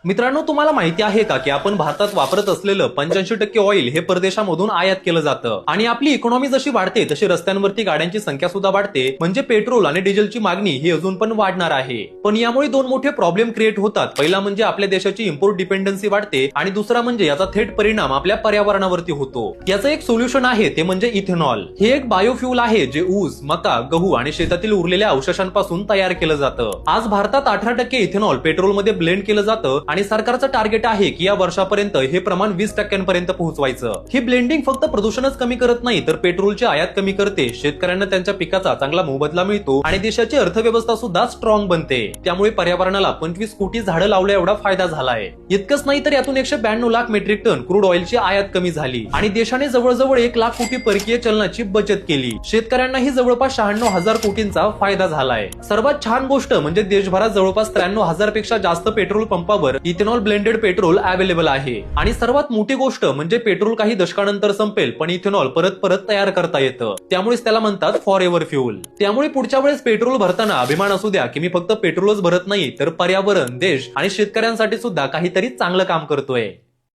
मित्रांनो, तुम्हाला माहिती आहे का की आपण भारतात वापरत असलेलं 85% ऑइल हे परदेशामधून आयात केलं जातं आणि आपली इकॉनॉमी जशी वाढते तशी रस्त्यांवरती गाड्यांची संख्या सुद्धा वाढते, म्हणजे पेट्रोल आणि डिझेलची मागणी ही अजून पण वाढणार आहे। पण यामुळे दोन मोठे प्रॉब्लेम क्रिएट होतात। पहिला म्हणजे आपल्या देशाची इम्पोर्ट डिपेंडन्सी वाढते आणि दुसरा म्हणजे याचा थेट परिणाम आपल्या पर्यावरणावरती होतो। याचं एक सोल्युशन आहे ते म्हणजे इथेनॉल। हे एक बायोफ्युल आहे जे ऊस, मका, गहू आणि शेतातील उरलेल्या अवशेषांपासून तयार केलं जातं। आज भारतात 18% इथेनॉल पेट्रोलमध्ये ब्लेंड केलं जातं आणि सरकारचं टार्गेट आहे की या वर्षापर्यंत हे प्रमाण 20% पोहोचवायचं। ही ब्लेंडिंग फक्त प्रदूषणच कमी करत नाही तर पेट्रोलची आयात कमी करते, शेतकऱ्यांना त्यांच्या पिकाचा चांगला मोबदला मिळतो आणि देशाची अर्थव्यवस्था सुद्धा स्ट्रॉंग बनते। त्यामुळे पर्यावरणाला 25 कोटी झाडं लावल्या एवढा फायदा झालाय। इतकंच नाही तर यातून 192 लाख मेट्रिक टन क्रूड ऑइलची आयात कमी झाली आणि देशाने जवळजवळ 1 लाख कोटी परकीय चलनाची बचत केली। शेतकऱ्यांनाही जवळपास 96,000 कोटींचा फायदा झालाय। सर्वात छान गोष्ट म्हणजे देशभरात जवळपास 93,000 पेक्षा जास्त पेट्रोल पंपावर इथेनॉल ब्लेंडेड पेट्रोल अवेलेबल आहे आणि सर्वात मोठी गोष्ट म्हणजे पेट्रोल काही दशकानंतर संपेल पण इथेनॉल परत परत तयार करता येतं, त्यामुळेच त्याला म्हणतात फॉर एव्हर फ्युल। त्यामुळे पुढच्या वेळेस पेट्रोल भरताना अभिमान असू द्या की मी फक्त पेट्रोलच भरत नाही तर पर्यावरण, देश आणि शेतकऱ्यांसाठी सुद्धा काहीतरी चांगलं काम करतोय।